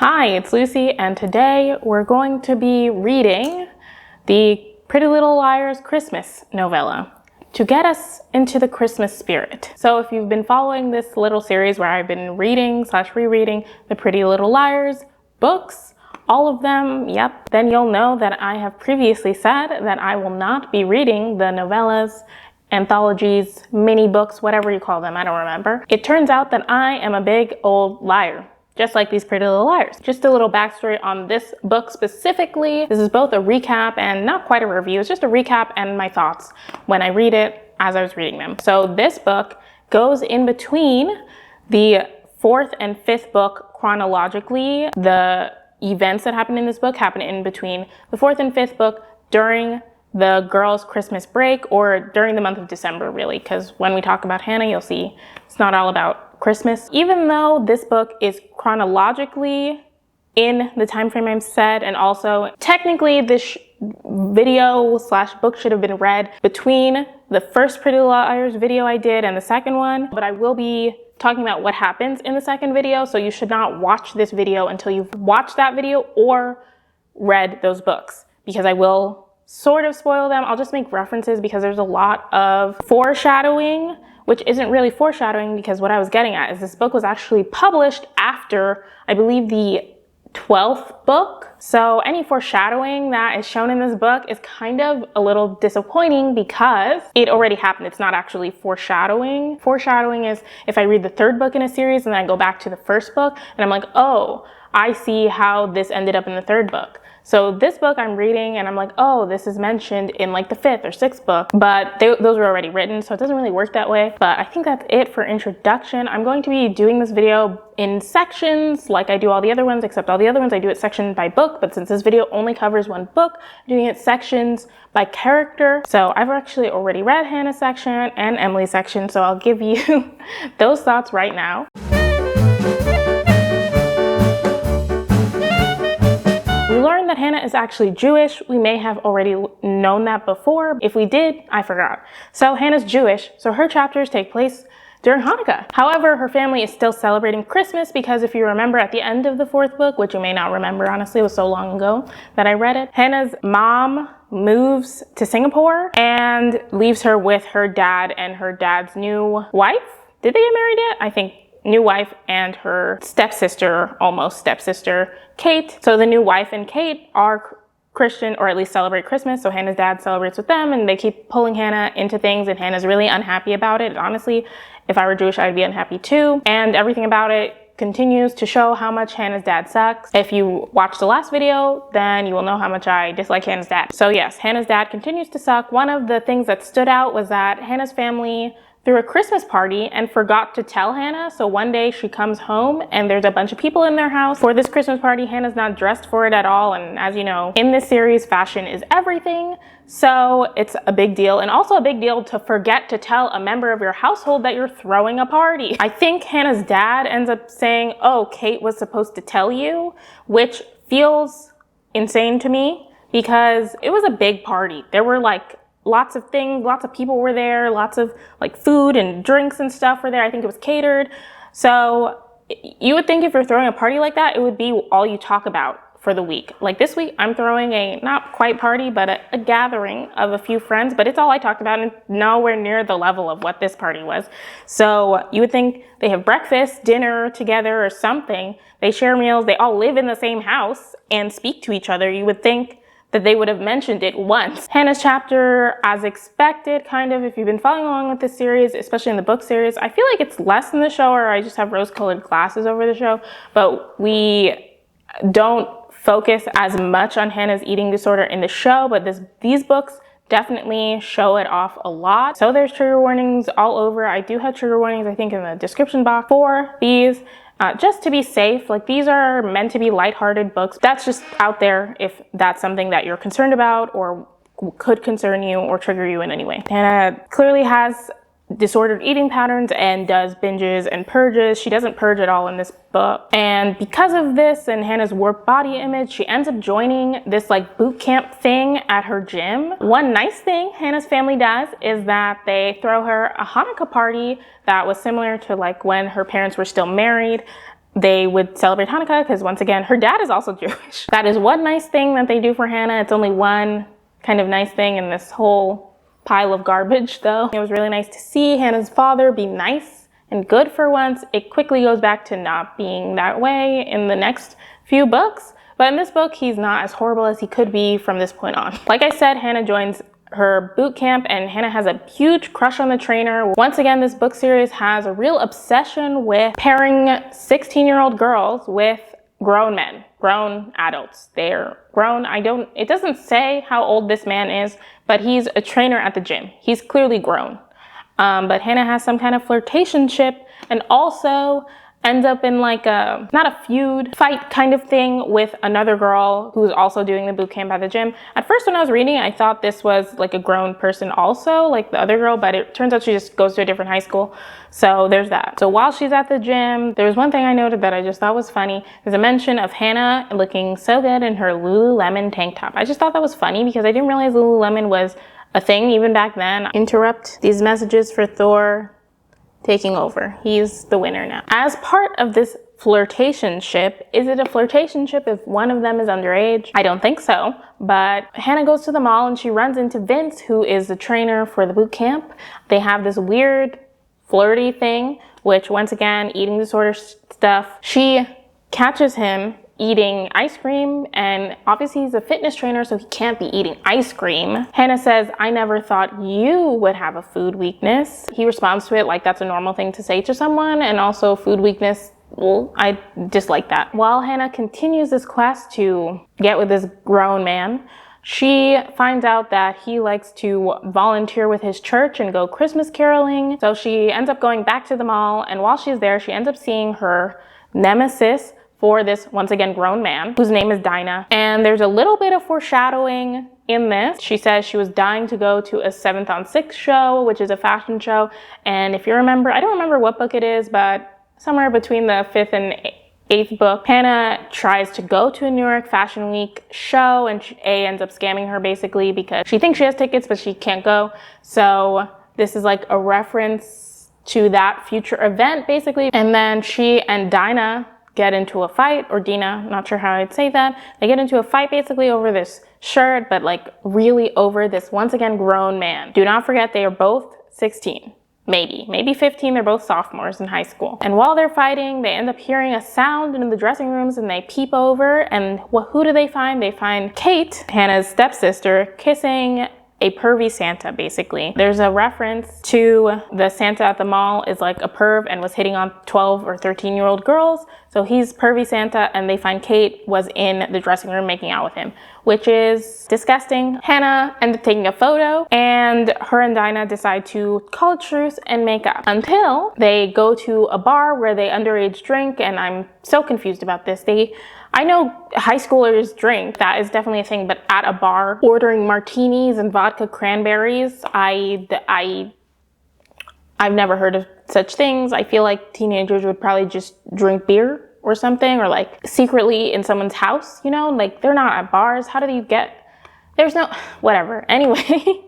Hi, it's Lucy, and today we're going to be reading the Pretty Little Liars Christmas novella to get us into the Christmas spirit. So if you've been following this little series where I've been reading the Pretty Little Liars books, all of them, yep, then you'll know that I have previously said that I will not be reading the novellas, anthologies, mini books, whatever you call them, I don't remember. It turns out that I am a big old liar, just like these Pretty Little Liars. Just a little backstory on this book specifically. This is both a recap and not quite a review. It's just a recap and my thoughts when I read it as I was reading them. So this book goes in between the fourth and fifth book chronologically. The events that happen in this book happen in between the fourth and fifth book during the girls' Christmas break, or during the month of December, really, because when we talk about Hanna, you'll see it's not all about Christmas. Even though this book is chronologically in the time frame I've said, and also technically this video / book should have been read between the first Pretty Little Liars video I did and the second one, but I will be talking about what happens in the second video, so you should not watch this video until you've watched that video or read those books, because I will sort of spoil them. I'll just make references because there's a lot of foreshadowing, which isn't really foreshadowing, because what I was getting at is this book was actually published after, I believe, the 12th book. So any foreshadowing that is shown in this book is kind of a little disappointing because it already happened. It's not actually foreshadowing. Foreshadowing is if I read the third book in a series and then I go back to the first book and I'm like, oh, I see how this ended up in the third book. So this book I'm reading and I'm like, oh, this is mentioned in like the fifth or sixth book, but those were already written, so it doesn't really work that way. But I think that's it for introduction. I'm going to be doing this video in sections like I do all the other ones, except all the other ones I do it section by book, but since this video only covers one book, I'm doing it sections by character. So I've actually already read Hannah's section and Emily's section, so I'll give you those thoughts right now. We learned that Hanna is actually Jewish. We may have already known that before. If we did, I forgot. So Hanna's Jewish, so her chapters take place during Hanukkah. However, her family is still celebrating Christmas because if you remember at the end of the fourth book, which you may not remember, honestly, it was so long ago that I read it, Hanna's mom moves to Singapore and leaves her with her dad and her dad's new wife. Did they get married yet? I think new wife and her stepsister, almost stepsister, Kate. So the new wife and Kate are Christian, or at least celebrate Christmas. So Hanna's dad celebrates with them and they keep pulling Hanna into things and Hanna's really unhappy about it. Honestly, if I were Jewish, I'd be unhappy too. And everything about it continues to show how much Hanna's dad sucks. If you watched the last video, then you will know how much I dislike Hanna's dad. So yes, Hanna's dad continues to suck. One of the things that stood out was that Hanna's family threw a Christmas party and forgot to tell Hanna. So one day she comes home and there's a bunch of people in their house for this Christmas party. Hanna's not dressed for it at all. And as you know, in this series, fashion is everything. So it's a big deal, and also a big deal to forget to tell a member of your household that you're throwing a party. I think Hanna's dad ends up saying, oh, Kate was supposed to tell you, which feels insane to me because it was a big party. There were like lots of things, lots of people were there, lots of like food and drinks and stuff were there. I think it was catered. So you would think if you're throwing a party like that, it would be all you talk about for the week. Like this week, I'm throwing a not quite party, but a gathering of a few friends, but it's all I talked about and nowhere near the level of what this party was. So you would think they have breakfast, dinner together or something. They share meals. They all live in the same house and speak to each other. You would think that they would have mentioned it once. Hanna's chapter, as expected, kind of, if you've been following along with this series, especially in the book series, I feel like it's less in the show, or I just have rose-colored glasses over the show, but we don't focus as much on Hanna's eating disorder in the show, but these books definitely show it off a lot. So there's trigger warnings all over. I do have trigger warnings, I think, in the description box for these. Just to be safe, like these are meant to be lighthearted books. That's just out there if that's something that you're concerned about or could concern you or trigger you in any way. Hanna clearly has disordered eating patterns and does binges and purges. She doesn't purge at all in this book. And because of this and Hanna's warped body image, she ends up joining this like boot camp thing at her gym. One nice thing Hanna's family does is that they throw her a Hanukkah party that was similar to like when her parents were still married. they would celebrate Hanukkah because, once again, her dad is also Jewish. That is one nice thing that they do for Hanna. It's only one kind of nice thing in this whole pile of garbage, though. It was really nice to see Hanna's father be nice and good for once. It quickly goes back to not being that way in the next few books. But in this book, he's not as horrible as he could be from this point on. Like I said, Hanna joins her boot camp, and Hanna has a huge crush on the trainer. Once again, this book series has a real obsession with pairing 16-year-old girls with grown men, grown adults. They're grown. It doesn't say how old this man is, but he's a trainer at the gym. He's clearly grown. But Hanna has some kind of flirtationship, and also ends up in like not a feud, fight kind of thing with another girl who's also doing the boot camp at the gym. At first when I was reading, I thought this was like a grown person also, like the other girl, but it turns out she just goes to a different high school. So there's that. So while she's at the gym, there was one thing I noted that I just thought was funny. There's a mention of Hanna looking so good in her Lululemon tank top. I just thought that was funny because I didn't realize Lululemon was a thing even back then. Interrupt these messages for Thor taking over. He's the winner now. As part of this flirtationship, is it a flirtationship if one of them is underage? I don't think so, but Hanna goes to the mall and she runs into Vince, who is the trainer for the boot camp. They have this weird flirty thing, which, once again, eating disorder stuff. She catches him eating ice cream, and obviously he's a fitness trainer, so he can't be eating ice cream. Hanna says, "I never thought you would have a food weakness." He responds to it like that's a normal thing to say to someone, and also food weakness, well, I dislike that. While Hanna continues this quest to get with this grown man, she finds out that he likes to volunteer with his church and go Christmas caroling. So she ends up going back to the mall, and while she's there, she ends up seeing her nemesis for this, once again, grown man, whose name is Dinah. And there's a little bit of foreshadowing in this. She says she was dying to go to a 7th on 6 show, which is a fashion show. And if you remember, I don't remember what book it is, but somewhere between the 5th and 8th book, Hanna tries to go to a New York Fashion Week show, and ends up scamming her basically because she thinks she has tickets, but she can't go. So this is like a reference to that future event, basically. And then she and Dinah get into a fight, or Dina, not sure how I'd say that. They get into a fight basically over this shirt, but like really over this, once again, grown man. Do not forget they are both 16, maybe 15. They're both sophomores in high school. And while they're fighting, they end up hearing a sound in the dressing rooms, and they peep over, and who do they find? They find Kate, Hanna's stepsister, kissing a pervy Santa, basically. There's a reference to the Santa at the mall is like a perv and was hitting on 12 or 13-year-old girls. So he's pervy Santa, and they find Kate was in the dressing room making out with him, which is disgusting. Hanna ends up taking a photo, and her and Dinah decide to call a truce and make up until they go to a bar where they underage drink, and I'm so confused about this. I know high schoolers drink, that is definitely a thing, but at a bar, ordering martinis and vodka cranberries, I've never heard of such things. I feel like teenagers would probably just drink beer or something, or like secretly in someone's house, you know, like they're not at bars. How do you there's no, whatever. Anyway,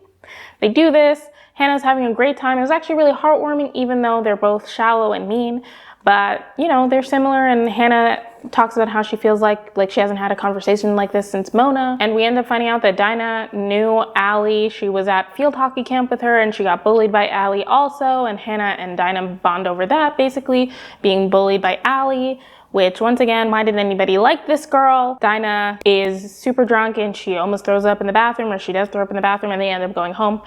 they do this. Hanna's having a great time. It was actually really heartwarming, even though they're both shallow and mean. But, you know, they're similar, and Hanna talks about how she feels like she hasn't had a conversation like this since Mona. And we end up finding out that Dinah knew Allie. She was at field hockey camp with her, and she got bullied by Allie also. And Hanna and Dinah bond over that, basically, being bullied by Allie. Which, once again, why did anybody like this girl? Dinah is super drunk, and she almost throws up in the bathroom, or she does throw up in the bathroom, and they end up going home.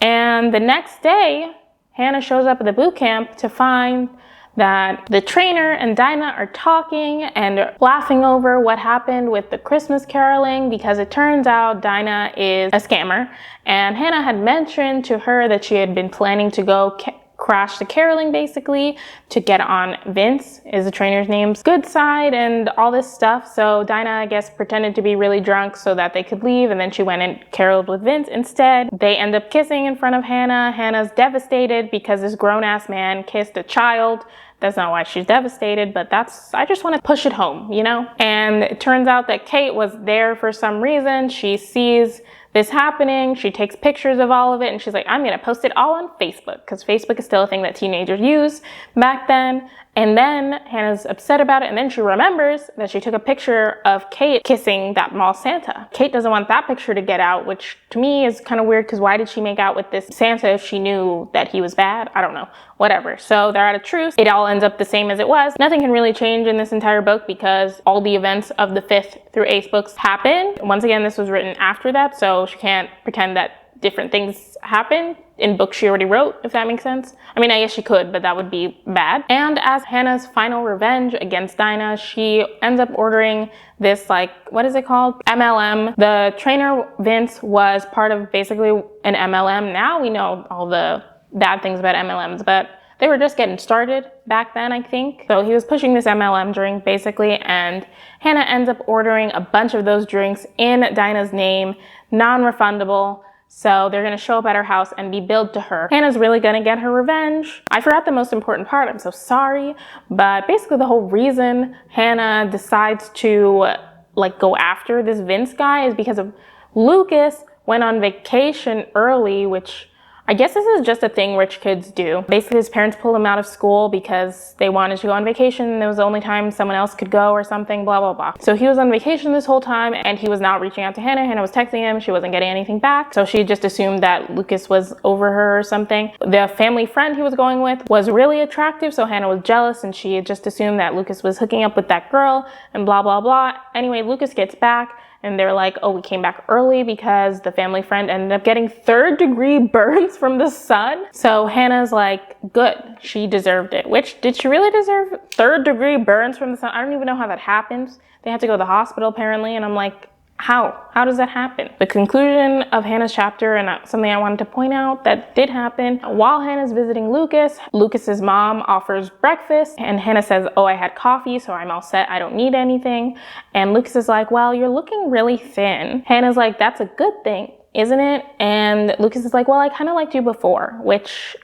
And the next day, Hanna shows up at the boot camp to find that the trainer and Dinah are talking and laughing over what happened with the Christmas caroling, because it turns out Dinah is a scammer, and Hanna had mentioned to her that she had been planning to go crash the caroling, basically, to get on Vince, is the trainer's name's good side, and all this stuff. So Dinah, I guess, pretended to be really drunk so that they could leave, and then she went and caroled with Vince instead. They end up kissing in front of Hanna. Hanna's devastated because this grown-ass man kissed a child. That's not why she's devastated, but I just want to push it home, you know? And it turns out that Kate was there for some reason. She sees this happening, she takes pictures of all of it, and she's like, I'm gonna post it all on Facebook, because Facebook is still a thing that teenagers use back then. And then Hannah's upset about it, and then she remembers that she took a picture of Kate kissing that mall Santa. Kate doesn't want that picture to get out, which to me is kind of weird, because why did she make out with this Santa if she knew that he was bad? I don't know. Whatever. So they're at a truce. It all ends up the same as it was. Nothing can really change in this entire book because all the events of the 5th through 8th books happen. Once again, this was written after that, so she can't pretend that different things happen in books she already wrote, if that makes sense. I mean, I guess she could, but that would be bad. And as Hannah's final revenge against Dinah, she ends up ordering this, like, what is it called? MLM. The trainer, Vince, was part of basically an MLM. Now we know all the bad things about MLMs, but they were just getting started back then, I think. So he was pushing this MLM drink, basically, and Hannah ends up ordering a bunch of those drinks in Dinah's name, non-refundable. So they're gonna show up at her house and be billed to her. Hannah's really gonna get her revenge. I forgot the most important part, I'm so sorry. But basically the whole reason Hannah decides to like go after this Vince guy is because of Lucas went on vacation early, which I guess this is just a thing rich kids do. Basically, his parents pulled him out of school because they wanted to go on vacation. And it was the only time someone else could go or something, blah, blah, blah. So he was on vacation this whole time and he was not reaching out to Hannah. Hannah was texting him. She wasn't getting anything back. So she just assumed that Lucas was over her or something. The family friend he was going with was really attractive. So Hannah was jealous and she had just assumed that Lucas was hooking up with that girl and blah, blah, blah. Anyway, Lucas gets back. And they're like, oh, we came back early because the family friend ended up getting 3rd-degree burns from the sun. So Hannah's like, good, she deserved it. Which, did she really deserve 3rd-degree burns from the sun? I don't even know how that happens. They had to go to the hospital apparently, and I'm like, how? How does that happen? The conclusion of Hannah's chapter, and something I wanted to point out that did happen, while Hannah's visiting Lucas, Lucas's mom offers breakfast, and Hannah says, oh, I had coffee, so I'm all set, I don't need anything. And Lucas is like, well, you're looking really thin. Hannah's like, that's a good thing, isn't it? And Lucas is like, well, I kind of liked you before, which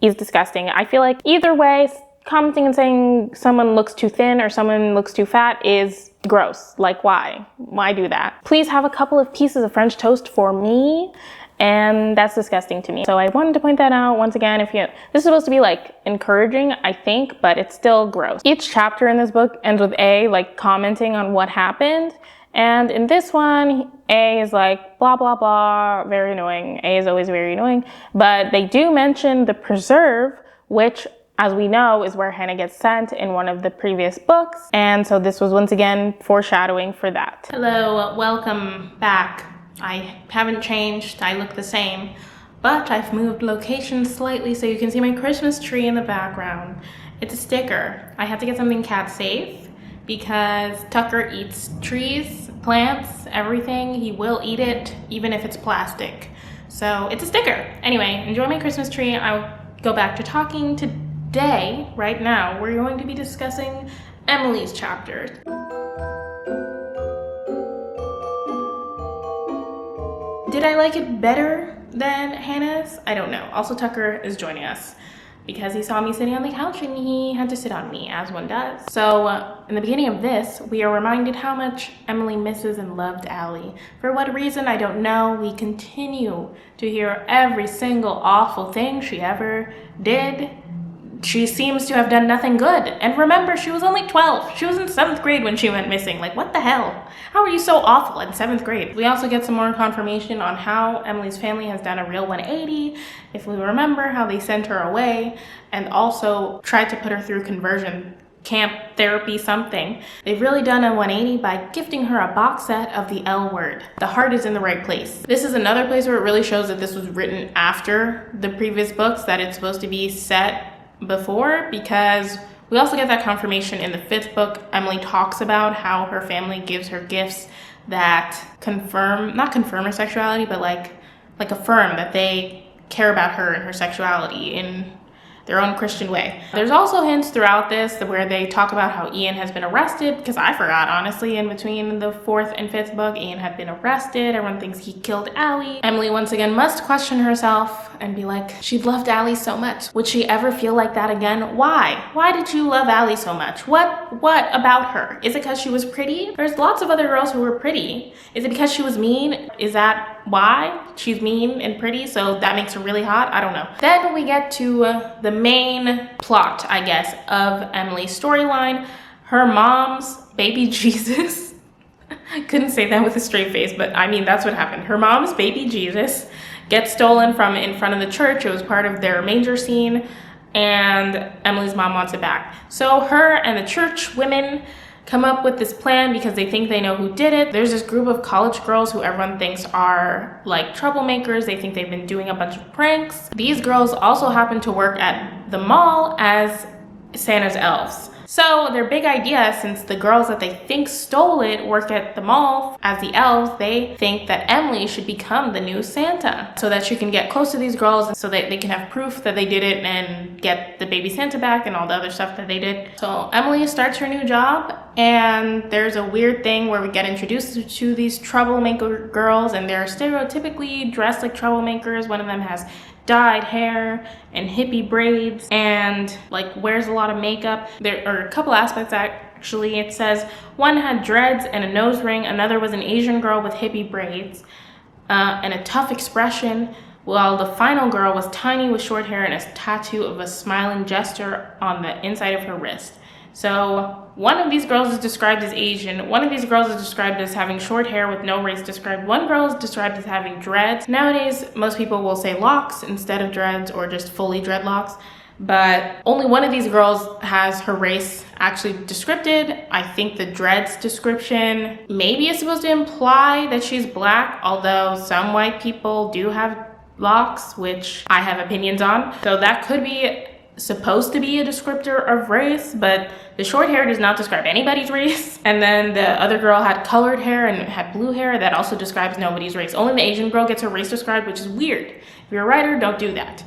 is disgusting. I feel like either way, commenting and saying someone looks too thin or someone looks too fat is gross. Like, why? Why do that? Please have a couple of pieces of French toast for me. And that's disgusting to me. So I wanted to point that out once again. This is supposed to be like encouraging, I think, but it's still gross. Each chapter in this book ends with A, like commenting on what happened. And in this one, A is like, blah, blah, blah, very annoying. A is always very annoying. But they do mention the preserve, which, as we know, is where Hannah gets sent in one of the previous books. And so this was once again foreshadowing for that. Hello, welcome back. I haven't changed, I look the same, but I've moved location slightly so you can see my Christmas tree in the background. It's a sticker. I had to get something cat safe because Tucker eats trees, plants, everything. He will eat it, even if it's plastic. So it's a sticker. Anyway, enjoy my Christmas tree. I'll go back to talking today. Right now, we're going to be discussing Emily's chapters. Did I like it better than Hannah's? I don't know. Also, Tucker is joining us because he saw me sitting on the couch and he had to sit on me, as one does. So in the beginning of this, we are reminded how much Emily misses and loved Allie. For what reason, I don't know. We continue to hear every single awful thing she ever did. She seems to have done nothing good. And remember, she was only 12. She was in 7th grade when she went missing. Like, what the hell? How are you so awful in 7th grade? We also get some more confirmation on how Emily's family has done a real 180. If we remember how they sent her away and also tried to put her through conversion camp, therapy, something. They've really done a 180 by gifting her a box set of the L Word. The heart is in the right place. This is another place where it really shows that this was written after the previous books, that it's supposed to be set before, because we also get that confirmation in the 5th book. Emily talks about how her family gives her gifts that not confirm her sexuality, but like affirm that they care about her and her sexuality in their own Christian way. There's also hints throughout this where they talk about how Ian has been arrested, because I forgot, honestly, in between the 4th and 5th book, Ian had been arrested. Everyone thinks he killed Allie. Emily once again must question herself and be like, she loved Allie so much. Would she ever feel like that again? Why? Why did you love Allie so much? What about her? Is it because she was pretty? There's lots of other girls who were pretty. Is it because she was mean? is that why? She's mean and pretty, so that makes her really hot? I don't know. Then we get to the main plot, I guess, of Emily's storyline. Her mom's baby Jesus. Couldn't say that with a straight face, but I mean, that's what happened. Her mom's baby Jesus gets stolen from in front of the church. It was part of their manger scene, and Emily's mom wants it back. So her and the church women come up with this plan because they think they know who did it. There's this group of college girls who everyone thinks are like troublemakers. They think they've been doing a bunch of pranks. These girls also happen to work at the mall as Santa's elves. So their big idea, since the girls that they think stole it work at the mall as the elves, they think that Emily should become the new Santa so that she can get close to these girls and so that they can have proof that they did it and get the baby Santa back and all the other stuff that they did. So Emily starts her new job, and there's a weird thing where we get introduced to these troublemaker girls, and they're stereotypically dressed like troublemakers. One of them has dyed hair and hippie braids and like wears a lot of makeup. There are a couple aspects actually. It says one had dreads and a nose ring, another was an Asian girl with hippie braids and a tough expression, while the final girl was tiny with short hair and a tattoo of a smiling gesture on the inside of her wrist. So one of these girls is described as Asian, one of these girls is described as having short hair with no race described, one girl is described as having dreads. Nowadays, most people will say locks instead of dreads or just fully dreadlocks, but only one of these girls has her race actually described. I think the dreads description maybe is supposed to imply that she's black, although some white people do have locks, which I have opinions on. So that could be supposed to be a descriptor of race, but the short hair does not describe anybody's race. And then the other girl had colored hair and had blue hair. That also describes nobody's race. Only the Asian girl gets her race described, which is weird. If you're a writer, don't do that.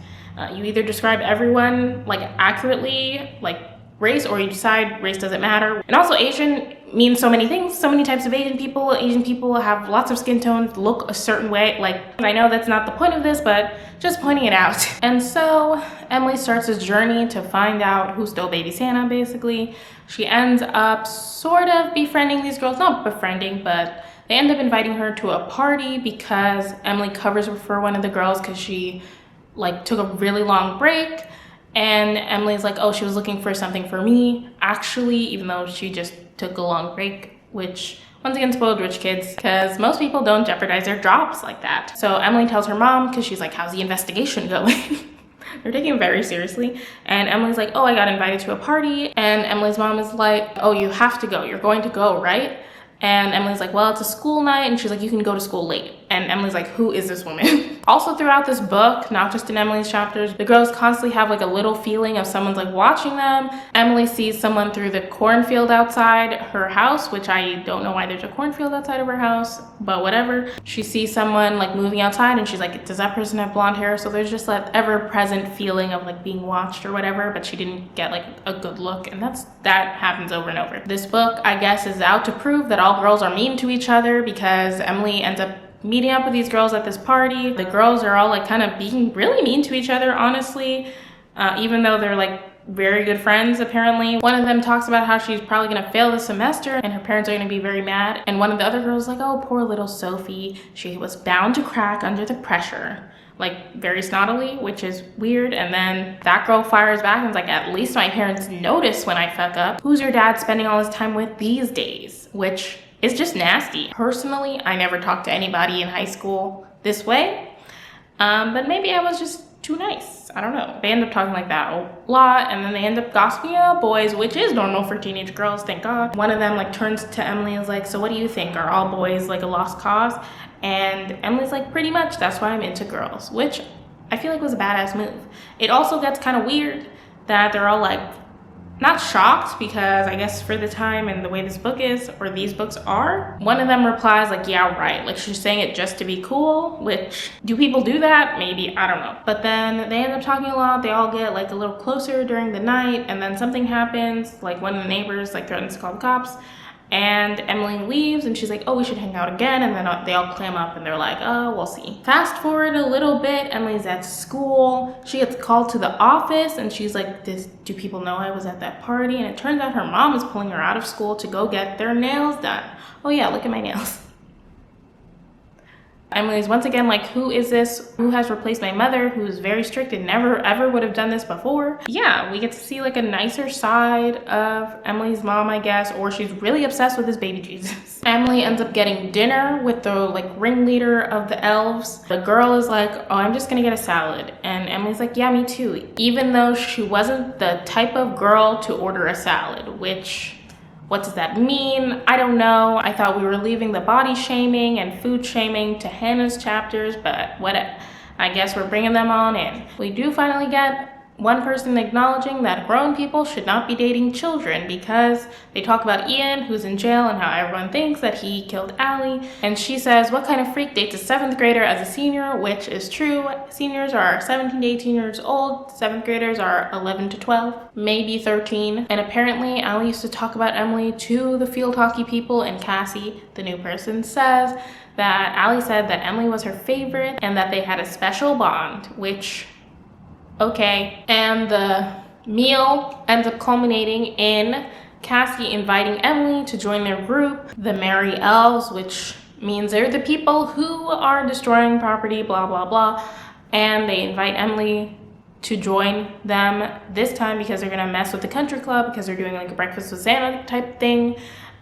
You either describe everyone like accurately, like race, or you decide race doesn't matter. And also Asian means so many things, so many types of Asian people. Asian people have lots of skin tones, look a certain way. Like, I know that's not the point of this, but just pointing it out. And so Emily starts this journey to find out who stole baby Santa, basically. She ends up sort of befriending these girls, not befriending, but they end up inviting her to a party because Emily covers for one of the girls because she like took a really long break. And Emily's like, oh, she was looking for something for me, actually, even though she just took a long break, which once again spoiled rich kids because most people don't jeopardize their jobs like that. So Emily tells her mom because she's like, how's the investigation going? They're taking it very seriously. And Emily's like, oh, I got invited to a party. And Emily's mom is like, oh, you have to go. You're going to go, right? And Emily's like, well, it's a school night. And she's like, you can go to school late. And Emily's like, who is this woman? Also throughout this book, not just in Emily's chapters, the girls constantly have like a little feeling of someone's like watching them. Emily sees someone through the cornfield outside her house, which I don't know why there's a cornfield outside of her house, but whatever. She sees someone like moving outside and she's like, does that person have blonde hair? So there's just that ever-present feeling of like being watched or whatever, but she didn't get like a good look, and that happens over and over. This book, I guess, is out to prove that all girls are mean to each other because Emily ends up meeting up with these girls at this party. The girls are all like kind of being really mean to each other, honestly, even though they're like very good friends apparently. One of them talks about how she's probably gonna fail the semester and her parents are gonna be very mad. And one of the other girls is like, oh, poor little Sophie. She was bound to crack under the pressure. Like very snottily, which is weird. And then that girl fires back and is like, at least my parents notice when I fuck up. Who's your dad spending all his time with these days? Which is just nasty. Personally, I never talked to anybody in high school this way, but maybe I was just too nice. I don't know. They end up talking like that a lot, and then they end up gossiping about boys, which is normal for teenage girls, thank God. One of them like turns to Emily and is like, so what do you think? Are all boys like a lost cause? And Emily's like, pretty much, that's why I'm into girls, which I feel like was a badass move. It also gets kind of weird that they're all like, not shocked, because I guess for the time and the way this book is, or these books are, one of them replies like, yeah, right. Like she's saying it just to be cool, which, do people do that? Maybe, I don't know. But then they end up talking a lot. They all get like a little closer during the night, and then something happens, like one of the neighbors like threatens to call the cops. And Emily leaves and she's like, oh, we should hang out again. And then they all clam up and they're like, oh, we'll see. Fast forward a little bit, Emily's at school. She gets called to the office and she's like, do people know I was at that party? And it turns out her mom is pulling her out of school to go get their nails done. Oh yeah, look at my nails. Emily's once again like, who is this? Who has replaced my mother, who's very strict and never ever would have done this before? Yeah, we get to see like a nicer side of Emily's mom, I guess, or she's really obsessed with this baby Jesus. Emily ends up getting dinner with the like ringleader of the elves. The girl is like, oh, I'm just gonna get a salad. And Emily's like, yeah, me too. Even though she wasn't the type of girl to order a salad, which, what does that mean? I don't know. I thought we were leaving the body shaming and food shaming to Hannah's chapters, but what? I guess we're bringing them on in. We do finally get one person acknowledging that grown people should not be dating children, because they talk about Ian, who's in jail, and how everyone thinks that he killed Allie. And she says, what kind of freak dates a 7th grader as a senior? Which is true. Seniors are 17 to 18 years old. 7th graders are 11 to 12, maybe 13. And apparently Allie used to talk about Emily to the field hockey people, and Cassie, the new person, says that Allie said that Emily was her favorite and that they had a special bond, which, okay. And the meal ends up culminating in Cassie inviting Emily to join their group, the Merry Elves, which means they're the people who are destroying property, blah, blah, blah. And they invite Emily to join them this time because they're gonna mess with the country club, because they're doing like a breakfast with Santa type thing.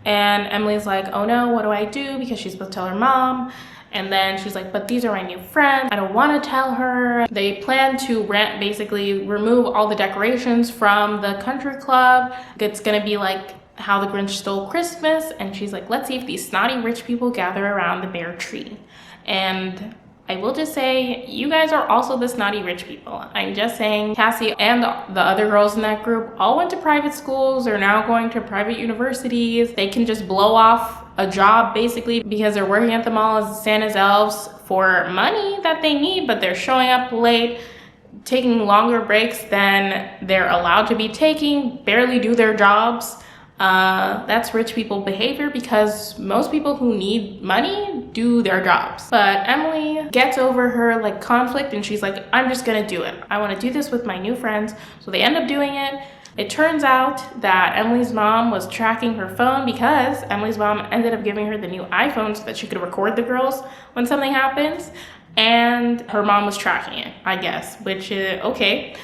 And Emily's like, oh no, what do I do? Because she's supposed to tell her mom. And then she's like, but these are my new friends. I don't want to tell her. They plan to basically remove all the decorations from the country club. It's gonna be like How the Grinch Stole Christmas. And she's like, let's see if these snotty rich people gather around the bare tree. And I will just say, you guys are also the snotty rich people. I'm just saying, Cassie and the other girls in that group all went to private schools. They're now going to private universities. They can just blow off a job basically because they're working at the mall as Santa's elves for money that they need, but they're showing up late, taking longer breaks than they're allowed to be taking, barely do their jobs. That's rich people behavior, because most people who need money do their jobs. But Emily gets over her like conflict, and she's like, I'm just gonna do it. I want to do this with my new friends. So they end up doing it. It turns out that Emily's mom was tracking her phone, because Emily's mom ended up giving her the new iPhone so that she could record the girls when something happens. And her mom was tracking it, I guess, which is okay.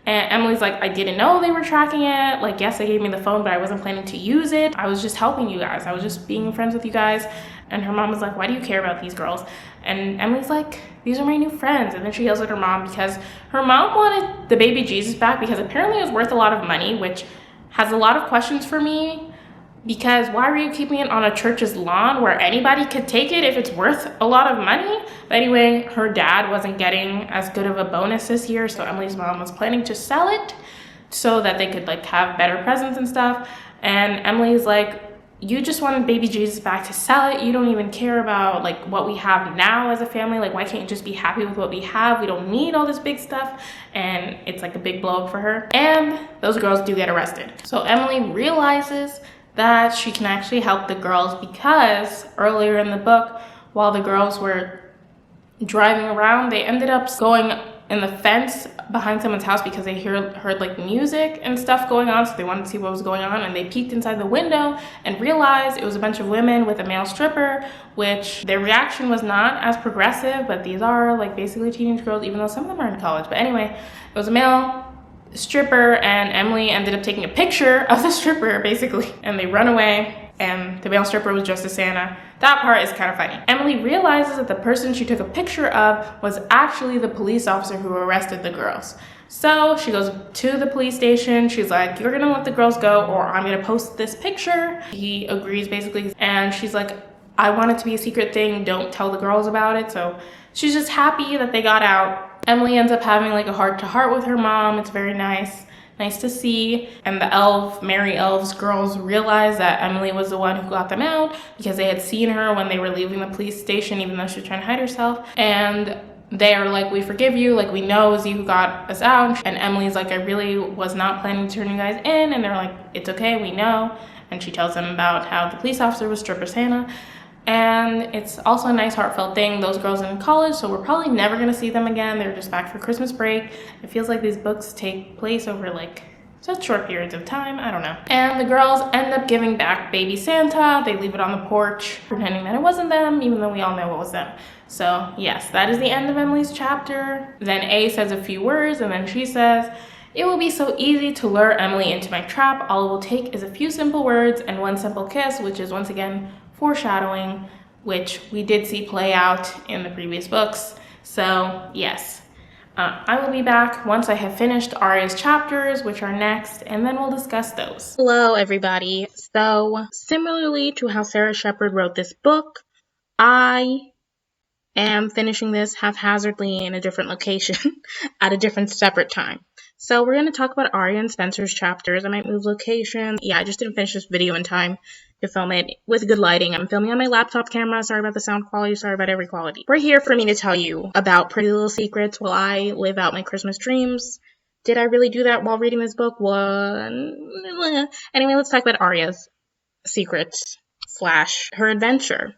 And Emily's like, I didn't know they were tracking it. Like, yes, they gave me the phone, but I wasn't planning to use it. I was just helping you guys. I was just being friends with you guys. And her mom was like, why do you care about these girls? And Emily's like, these are my new friends. And then she yells at her mom because her mom wanted the baby Jesus back, because apparently it was worth a lot of money, which has a lot of questions for me. Because why were you keeping it on a church's lawn where anybody could take it if it's worth a lot of money? But anyway, her dad wasn't getting as good of a bonus this year, so Emily's mom was planning to sell it so that they could like have better presents and stuff. And Emily's like, you just wanted baby Jesus back to sell it. You don't even care about like what we have now as a family. Like, why can't you just be happy with what we have? We don't need all this big stuff. And it's like a big blow up for her. And those girls do get arrested. So Emily realizes that she can actually help the girls, because earlier in the book, while the girls were driving around, they ended up going in the fence behind someone's house because they heard like music and stuff going on, so they wanted to see what was going on, and they peeked inside the window and realized it was a bunch of women with a male stripper, which their reaction was not as progressive, but these are like basically teenage girls, even though some of them are in college. But anyway, it was a male stripper, and Emily ended up taking a picture of the stripper basically, and they run away, and the male stripper was dressed as Santa. That part is kind of funny. Emily realizes that the person she took a picture of was actually the police officer who arrested the girls. So she goes to the police station. She's like, you're gonna let the girls go or I'm gonna post this picture. He agrees basically, and she's like, I want it to be a secret thing, don't tell the girls about it. So she's just happy that they got out. Emily ends up having like a heart-to-heart with her mom. It's very nice to see. And the Merry Elves girls realize that Emily was the one who got them out, because they had seen her when they were leaving the police station, even though she was trying to hide herself. And they are like, we forgive you, like we know it was you who got us out. And Emily's like, I really was not planning to turn you guys in. And they're like, it's okay, we know. And she tells them about how the police officer was stripper Santa. And it's also a nice heartfelt thing. Those girls are in college, so we're probably never gonna see them again. They're just back for Christmas break. It feels like these books take place over like So it's short periods of time, I don't know. And the girls end up giving back baby Santa. They leave it on the porch, pretending that it wasn't them, even though we all know it was them. So yes, that is the end of Emily's chapter. Then A says a few words, and then she says, "It will be so easy to lure Emily into my trap. All it will take is a few simple words and one simple kiss," which is once again foreshadowing, which we did see play out in the previous books. So yes. I will be back once I have finished Aria's chapters, which are next, and then we'll discuss those. Hello, everybody. So, similarly to how Sarah Shepard wrote this book, I am finishing this haphazardly in a different location at a different separate time. So we're going to talk about Aria and Spencer's chapters. I might move location. Yeah, I just didn't finish this video in time to film it with good lighting. I'm filming on my laptop camera. Sorry about the sound quality. Sorry about every quality. We're here for me to tell you about Pretty Little Secrets while I live out my Christmas dreams. Did I really do that while reading this book? Anyway, let's talk about Aria's secrets / her adventure.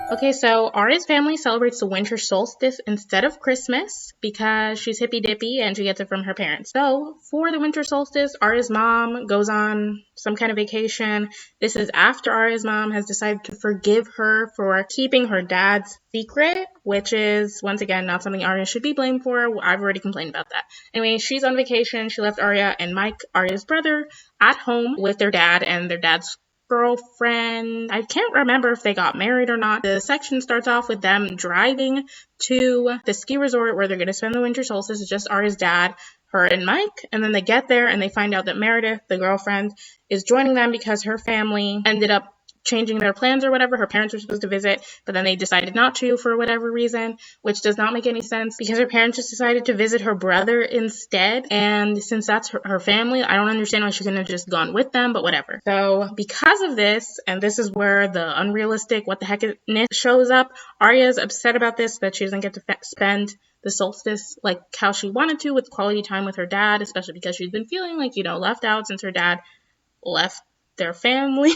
Okay, so Aria's family celebrates the winter solstice instead of Christmas because she's hippy-dippy and she gets it from her parents. So, for the winter solstice, Aria's mom goes on some kind of vacation. This is after Aria's mom has decided to forgive her for keeping her dad's secret, which is, once again, not something Aria should be blamed for. I've already complained about that. Anyway, she's on vacation. She left Aria and Mike, Aria's brother, at home with their dad and their dad's girlfriend. I can't remember if they got married or not. The section starts off with them driving to the ski resort where they're going to spend the winter solstice. It's just Aria's dad, her, and Mike. And then they get there and they find out that Meredith, the girlfriend, is joining them because her family ended up changing their plans or whatever. Her parents were supposed to visit, but then they decided not to for whatever reason, which does not make any sense because her parents just decided to visit her brother instead. And since that's her family, I don't understand why she couldn't have just gone with them, but whatever. So because of this, and this is where the unrealistic what the heckness shows up, Aria's upset about this, that she doesn't get to spend the solstice like how she wanted to with quality time with her dad, especially because she's been feeling like, left out since her dad left their family,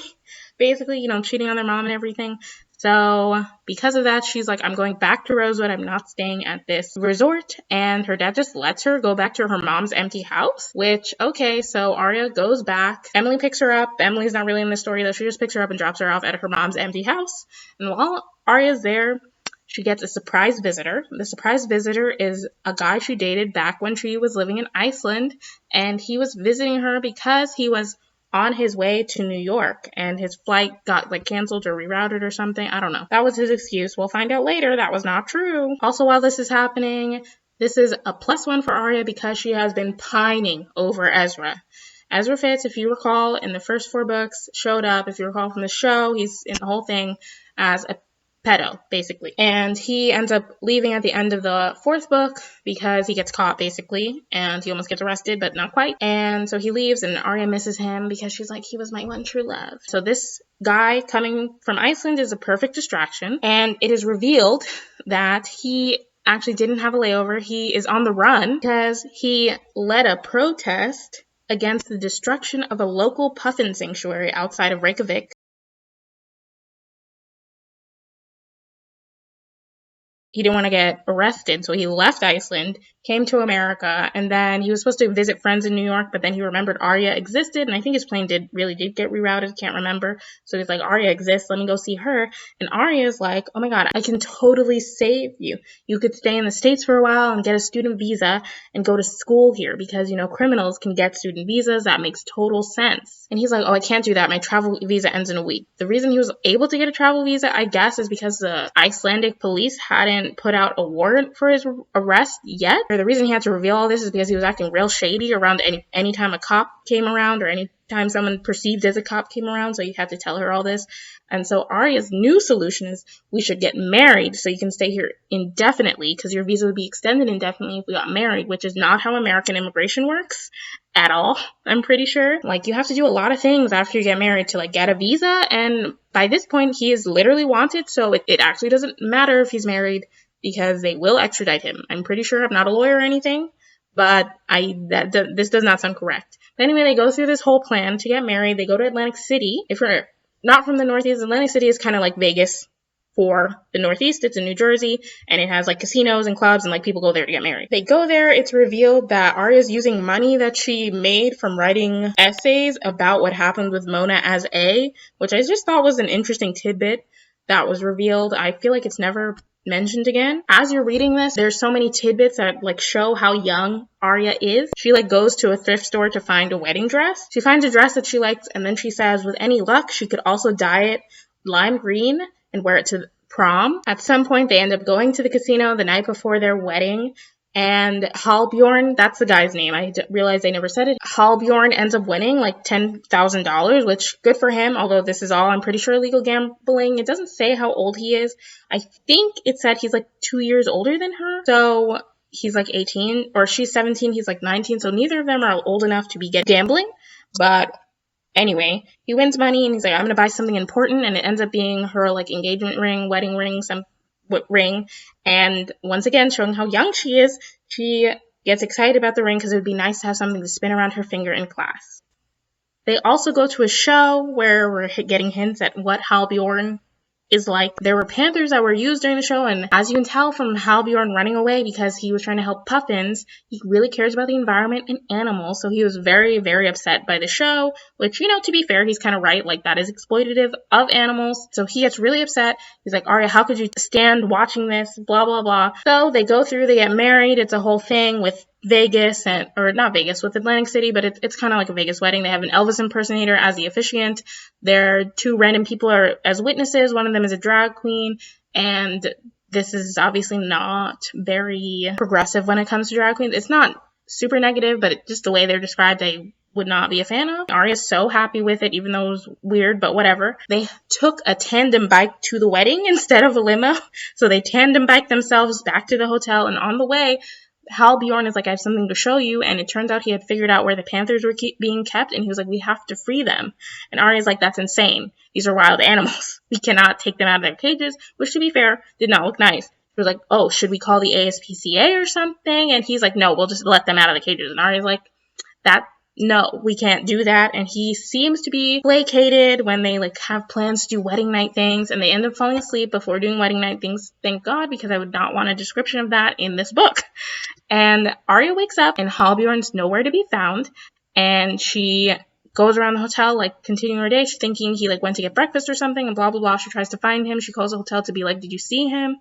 basically, cheating on their mom and everything. So because of that, she's like, I'm going back to Rosewood. I'm not staying at this resort. And her dad just lets her go back to her mom's empty house, which, okay, so Aria goes back. Emily picks her up. Emily's not really in the story, though. She just picks her up and drops her off at her mom's empty house. And while Aria's there, she gets a surprise visitor. The surprise visitor is a guy she dated back when she was living in Iceland. And he was visiting her because he was on his way to New York and his flight got canceled or rerouted or something. I don't know. That was his excuse. We'll find out later that was not true. Also, while this is happening, this is a +1 for Aria because she has been pining over Ezra. Ezra Fitz, if you recall, in the first 4 books, showed up. If you recall from the show, he's in the whole thing as a pedo, basically. And he ends up leaving at the end of the 4th book because he gets caught, basically, and he almost gets arrested, but not quite. And so he leaves, and Aria misses him because she's like, he was my one true love. So this guy coming from Iceland is a perfect distraction, and it is revealed that he actually didn't have a layover. He is on the run because he led a protest against the destruction of a local puffin sanctuary outside of Reykjavik. He didn't want to get arrested, so he left Iceland, came to America, and then he was supposed to visit friends in New York, but then he remembered Aria existed, and I think his plane did get rerouted, can't remember. So he's like, Aria exists, let me go see her. And Aria's like, oh my god, I can totally save you. You could stay in the States for a while and get a student visa and go to school here because, criminals can get student visas. That makes total sense. And he's like, oh, I can't do that. My travel visa ends in a week. The reason he was able to get a travel visa, I guess, is because the Icelandic police hadn't put out a warrant for his arrest yet. Or the reason he had to reveal all this is because he was acting real shady around any time a cop came around or any time someone perceived as a cop came around, so you had to tell her all this. And so Aria's new solution is we should get married so you can stay here indefinitely because your visa would be extended indefinitely if we got married, which is not how American immigration works at all, I'm pretty sure. You have to do a lot of things after you get married to get a visa, and by this point he is literally wanted, so it actually doesn't matter if he's married because they will extradite him. I'm pretty sure. I'm not a lawyer or anything, but this does not sound correct. But anyway, they go through this whole plan to get married. They go to Atlantic City. If you're not from the Northeast, Atlantic City is kind of like Vegas for the Northeast. It's in New Jersey, and it has like casinos and clubs, and like people go there to get married. They go there. It's revealed that Aria's using money that she made from writing essays about what happened with Mona as A, which I just thought was an interesting tidbit that was revealed. I feel like it's never mentioned again. As you're reading this, there's so many tidbits that like show how young Aria is. She like goes to a thrift store to find a wedding dress. She finds a dress that she likes, and then she says with any luck she could also dye it lime green and wear it to prom. At some point they end up going to the casino the night before their wedding, and Halbjorn, that's the guy's name, I realized they never said it. Halbjorn ends up winning like $10,000, which good for him, although this is all, I'm pretty sure, illegal gambling. It doesn't say how old he is. I think it said he's like 2 years older than her, so he's like 18, or she's 17, he's like 19, so neither of them are old enough to be gambling. But anyway, he wins money and he's like, I'm gonna buy something important, and it ends up being her like engagement ring, wedding ring, some ring. And once again, showing how young she is, she gets excited about the ring because it would be nice to have something to spin around her finger in class. They also go to a show where we're getting hints at what Halbjorn is like. There were panthers that were used during the show, and as you can tell from Halbjorn running away because he was trying to help puffins, he really cares about the environment and animals, so he was very, very upset by the show, which, you know, to be fair, he's kind of right, like, that is exploitative of animals, so he gets really upset. He's like, Aria, how could you stand watching this, blah, blah, blah. So they go through, they get married, it's a whole thing with Vegas, or not Vegas, with Atlantic City, but it's kind of like a Vegas wedding. They have an Elvis impersonator as the officiant. There are 2 random people as witnesses. One of them is a drag queen, and this is obviously not very progressive when it comes to drag queens. It's not super negative, but just the way they're described, I would not be a fan of. Aria's so happy with it, even though it was weird, but whatever. They took a tandem bike to the wedding instead of a limo, so they tandem biked themselves back to the hotel, and on the way, Halbjorn is like, I have something to show you, and it turns out he had figured out where the panthers were being kept, and he was like, we have to free them. And Aria's like, that's insane. These are wild animals. We cannot take them out of their cages, which, to be fair, did not look nice. She was like, oh, should we call the ASPCA or something? And he's like, no, we'll just let them out of the cages. And Aria's like, no, we can't do that. And he seems to be placated when they like have plans to do wedding night things, and they end up falling asleep before doing wedding night things. Thank God, because I would not want a description of that in this book. And Aria wakes up and Halbjorn's nowhere to be found, and she goes around the hotel like continuing her day. She's thinking he like went to get breakfast or something, and blah blah blah. She tries to find him. She calls the hotel to be like, did you see him?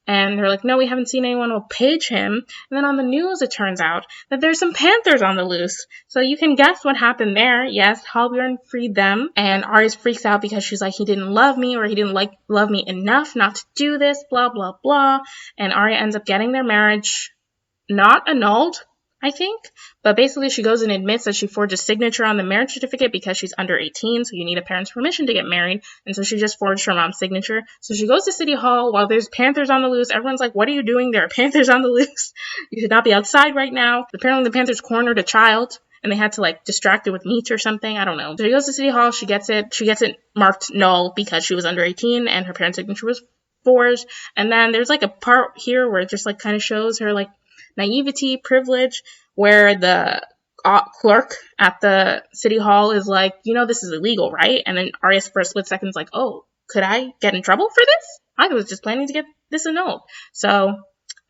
And they're like, no, we haven't seen anyone. We'll page him. And then on the news, it turns out that there's some panthers on the loose. So you can guess what happened there. Yes, Halbjorn freed them. And Aria freaks out because she's like, he didn't love me, or he didn't love me enough not to do this, blah, blah, blah. And Aria ends up getting their marriage not annulled, I think. But basically, she goes and admits that she forged a signature on the marriage certificate because she's under 18, so you need a parent's permission to get married. And so she just forged her mom's signature. So she goes to City Hall while there's panthers on the loose. Everyone's like, what are you doing? There are panthers on the loose. You should not be outside right now. Apparently, the panthers cornered a child, and they had to like distract it with meat or something. I don't know. So she goes to City Hall. She gets it marked null because she was under 18 and her parent's signature was forged. And then there's like a part here where it just like kind of shows her like naivety, privilege, where the clerk at the City Hall is like, you know, this is illegal, right? And then Aria for a split second is like, oh, could I get in trouble for this? I was just planning to get this annulled. So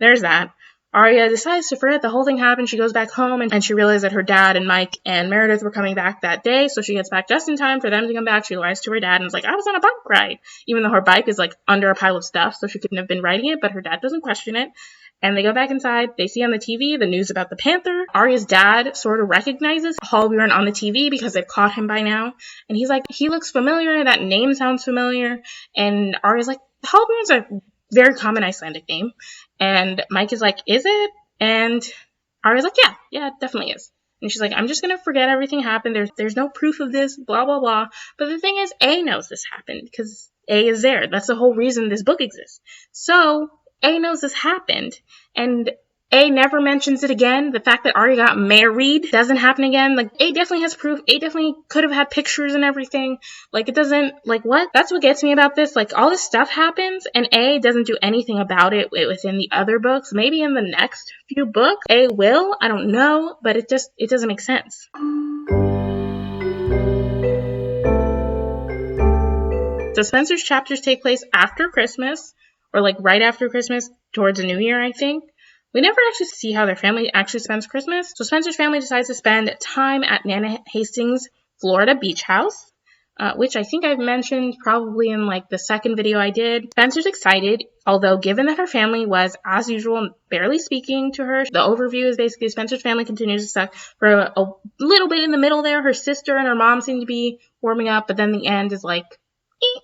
there's that. Aria decides to forget the whole thing happened. She goes back home and she realizes that her dad and Mike and Meredith were coming back that day. So she gets back just in time for them to come back. She lies to her dad and is like, I was on a bike ride, even though her bike is like under a pile of stuff. So she couldn't have been riding it, but her dad doesn't question it. And they go back inside. They see on the TV the news about the panther. Aria's dad sort of recognizes Halbjorn on the TV because they've caught him by now. And he's like, he looks familiar. That name sounds familiar. And Aria's like, Halbjorn's a very common Icelandic name. And Mike is like, is it? And Aria's like, yeah, it definitely is. And she's like, I'm just going to forget everything happened. There's no proof of this, blah, blah, blah. But the thing is, A knows this happened because A is there. That's the whole reason this book exists. So A knows this happened, and A never mentions it again. The fact that Aria got married doesn't happen again. Like, A definitely has proof. A definitely could have had pictures and everything. Like, it doesn't, like, what? That's what gets me about this. Like, all this stuff happens, and A doesn't do anything about it within the other books. Maybe in the next few books, A will. I don't know, but it doesn't make sense. So Spencer's chapters take place after Christmas, or like right after Christmas, towards the New Year, I think. We never actually see how their family actually spends Christmas. So Spencer's family decides to spend time at Nana Hastings' Florida beach house, which I think I've mentioned probably in like the second video I did. Spencer's excited, although given that her family was, as usual, barely speaking to her. The overview is basically Spencer's family continues to suck for a little bit in the middle there. Her sister and her mom seem to be warming up, but then the end is like,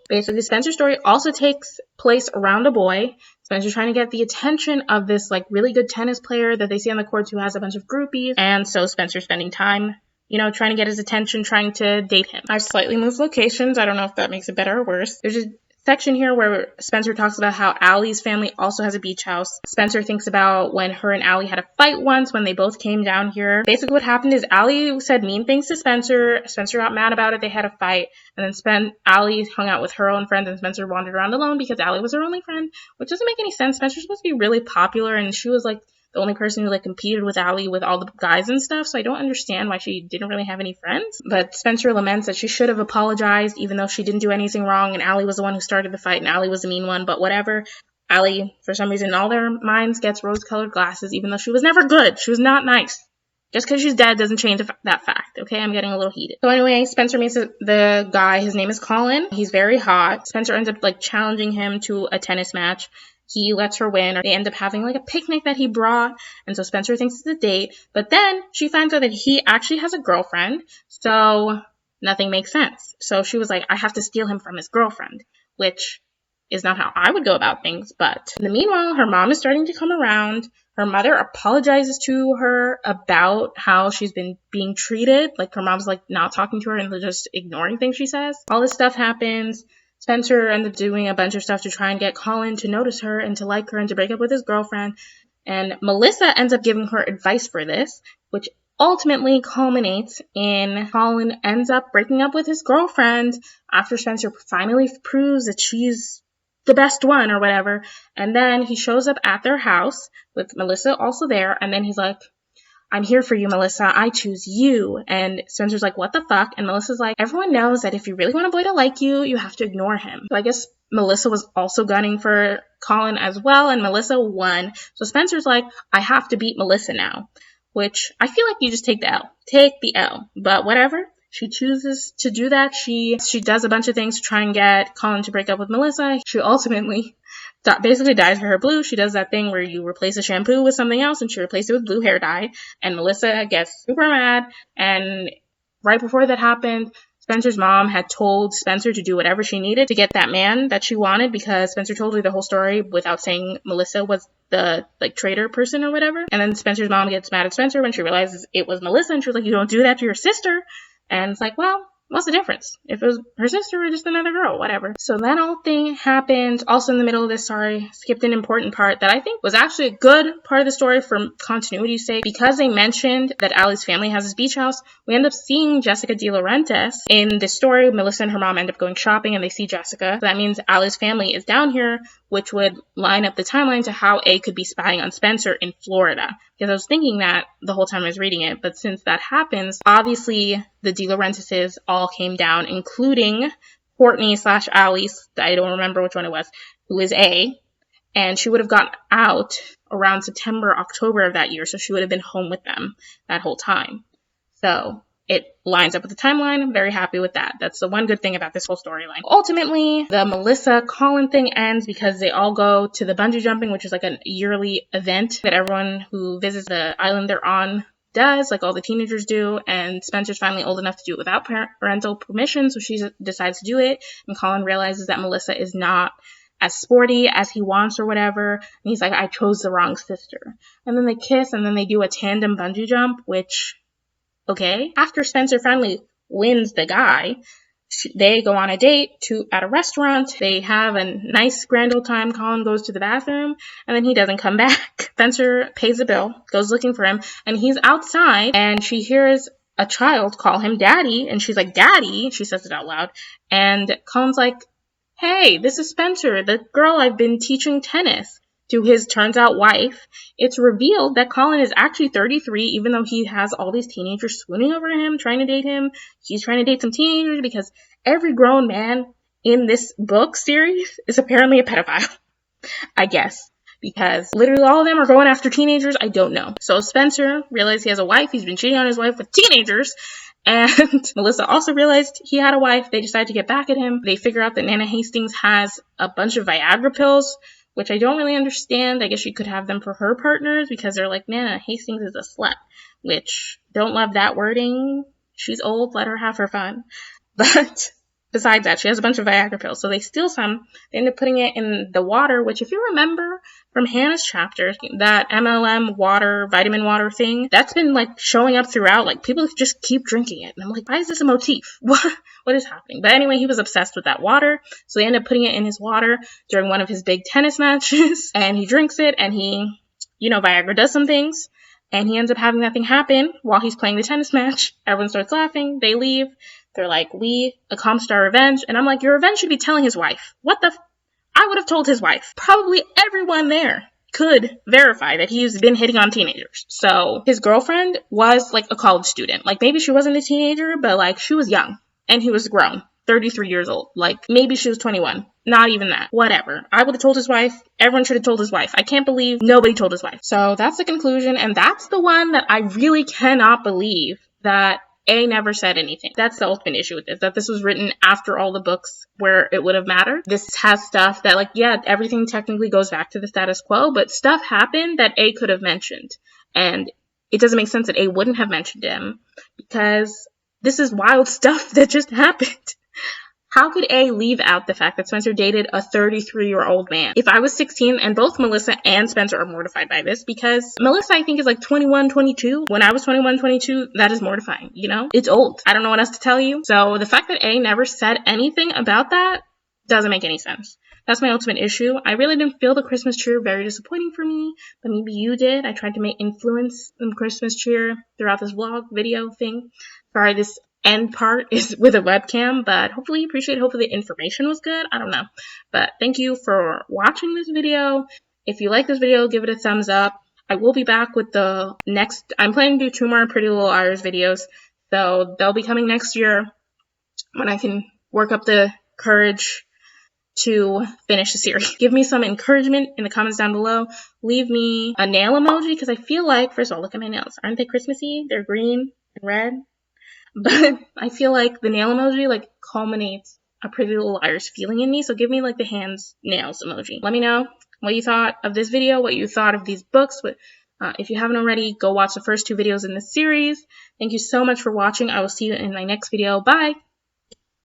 basically, Spencer's story also takes place around a boy. Spencer's trying to get the attention of this like really good tennis player that they see on the courts who has a bunch of groupies. And so Spencer's spending time, trying to get his attention, trying to date him. I've slightly moved locations. I don't know if that makes it better or worse. There's a section here where Spencer talks about how Allie's family also has a beach house. Spencer thinks about when her and Allie had a fight once when they both came down here. Basically what happened is Allie said mean things to Spencer. Spencer got mad about it. They had a fight. And then Allie hung out with her own friends and Spencer wandered around alone because Allie was her only friend, which doesn't make any sense. Spencer's supposed to be really popular and she was like the only person who like competed with Allie with all the guys and stuff, so I don't understand why she didn't really have any friends. But Spencer laments that she should have apologized even though she didn't do anything wrong and Allie was the one who started the fight and Allie was the mean one, but whatever. Allie, for some reason, in all their minds gets rose-colored glasses even though she was never good. She was not nice. Just because she's dead doesn't change that fact, okay? I'm getting a little heated. So anyway, Spencer meets the guy. His name is Colin. He's very hot. Spencer ends up like challenging him to a tennis match. He lets her win, or they end up having like a picnic that he brought, and so Spencer thinks it's a date, but then she finds out that he actually has a girlfriend, so nothing makes sense. So she was like, I have to steal him from his girlfriend, which is not how I would go about things, but in the meanwhile, her mom is starting to come around. Her mother apologizes to her about how she's been being treated, like her mom's like not talking to her and just ignoring things she says. All this stuff happens. Spencer ends up doing a bunch of stuff to try and get Colin to notice her and to like her and to break up with his girlfriend. And Melissa ends up giving her advice for this, which ultimately culminates in Colin ends up breaking up with his girlfriend after Spencer finally proves that she's the best one or whatever. And then he shows up at their house with Melissa also there. And then he's like, I'm here for you, Melissa. I choose you. And Spencer's like, what the fuck? And Melissa's like, everyone knows that if you really want a boy to like you, you have to ignore him. So I guess Melissa was also gunning for Colin as well, and Melissa won. So Spencer's like, I have to beat Melissa now, which I feel like you just take the L. Take the L. But whatever. She chooses to do that. She does a bunch of things to try and get Colin to break up with Melissa. She ultimately basically dyes her hair blue. She does that thing where you replace a shampoo with something else and she replaced it with blue hair dye. And Melissa gets super mad. And right before that happened, Spencer's mom had told Spencer to do whatever she needed to get that man that she wanted because Spencer told her the whole story without saying Melissa was the like traitor person or whatever. And then Spencer's mom gets mad at Spencer when she realizes it was Melissa and she was like, you don't do that to your sister. And it's like, well, what's the difference? If it was her sister or just another girl, whatever. So that whole thing happened. Also in the middle of this, skipped an important part that I think was actually a good part of the story for continuity's sake. Because they mentioned that Allie's family has this beach house, we end up seeing Jessica De Laurentiis. In this story, Melissa and her mom end up going shopping and they see Jessica. So that means Allie's family is down here, which would line up the timeline to how A could be spying on Spencer in Florida. Because I was thinking that the whole time I was reading it, but since that happens, obviously the De Laurentiises all came down, including Courtney/Allie, I don't remember which one it was, who is A, and she would have gotten out around September, October of that year, so she would have been home with them that whole time. So it lines up with the timeline. I'm very happy with that. That's the one good thing about this whole storyline. Ultimately, the Melissa-Colin thing ends because they all go to the bungee jumping, which is like a yearly event that everyone who visits the island they're on does, like all the teenagers do, and Spencer's finally old enough to do it without parental permission, so she decides to do it, and Colin realizes that Melissa is not as sporty as he wants or whatever, and he's like, I chose the wrong sister. And then they kiss, and then they do a tandem bungee jump, which, okay. After Spencer finally wins the guy, they go on a date at a restaurant. They have a nice grand old time. Colin goes to the bathroom and then he doesn't come back. Spencer pays the bill, goes looking for him, and he's outside and she hears a child call him daddy and she's like, Daddy, she says it out loud. And Colin's like, hey, this is Spencer, the girl I've been teaching tennis. To his turns out wife, it's revealed that Colin is actually 33, even though he has all these teenagers swooning over him, trying to date him. He's trying to date some teenagers because every grown man in this book series is apparently a pedophile, I guess. Because literally all of them are going after teenagers. I don't know. So Spencer realized he has a wife. He's been cheating on his wife with teenagers. And Melissa also realized he had a wife. They decided to get back at him. They figure out that Nana Hastings has a bunch of Viagra pills, which I don't really understand. I guess she could have them for her partners because they're like, Nana Hastings is a slut, which don't love that wording. She's old. Let her have her fun. But besides that, she has a bunch of Viagra pills. So they steal some. They end up putting it in the water, which if you remember from Hannah's chapter, that MLM water, vitamin water thing, that's been like showing up throughout. Like people just keep drinking it. And I'm like, why is this a motif? What is happening? But anyway, he was obsessed with that water. So they end up putting it in his water during one of his big tennis matches. And he drinks it and he, Viagra does some things. And he ends up having that thing happen while he's playing the tennis match. Everyone starts laughing. They leave. They're like, we accomplished our revenge. And I'm like, your revenge should be telling his wife. I would have told his wife. Probably everyone there could verify that he's been hitting on teenagers. So his girlfriend was like a college student. Like maybe she wasn't a teenager, but like she was young. And he was grown. 33 years old. Like maybe she was 21. Not even that. Whatever. I would have told his wife. Everyone should have told his wife. I can't believe nobody told his wife. So that's the conclusion. And that's the one that I really cannot believe that A never said anything. That's the ultimate issue with this, that this was written after all the books where it would have mattered. This has stuff that like, yeah, everything technically goes back to the status quo, but stuff happened that A could have mentioned. And it doesn't make sense that A wouldn't have mentioned him because this is wild stuff that just happened. How could A leave out the fact that Spencer dated a 33-year-old man? If I was 16, and both Melissa and Spencer are mortified by this, because Melissa, I think, is like 21, 22. When I was 21, 22, that is mortifying, It's old. I don't know what else to tell you. So the fact that A never said anything about that doesn't make any sense. That's my ultimate issue. I really didn't feel the Christmas cheer, very disappointing for me, but maybe you did. I tried to make influence some Christmas cheer throughout this vlog video thing. Sorry, this end part is with a webcam, but hopefully you appreciate it. Hopefully the information was good. I don't know. But thank you for watching this video. If you like this video, give it a thumbs up. I will be back with the next, I'm planning to do 2 more Pretty Little Liars videos. So they'll be coming next year when I can work up the courage to finish the series. Give me some encouragement in the comments down below. Leave me a nail emoji because I feel like, first of all, look at my nails. Aren't they Christmassy? They're green and red. But I feel like the nail emoji like culminates a Pretty Little Liars feeling in me. So give me like the hands nails emoji. Let me know what you thought of this video, what you thought of these books. If you haven't already, go watch the first 2 videos in this series. Thank you so much for watching. I will see you in my next video. Bye!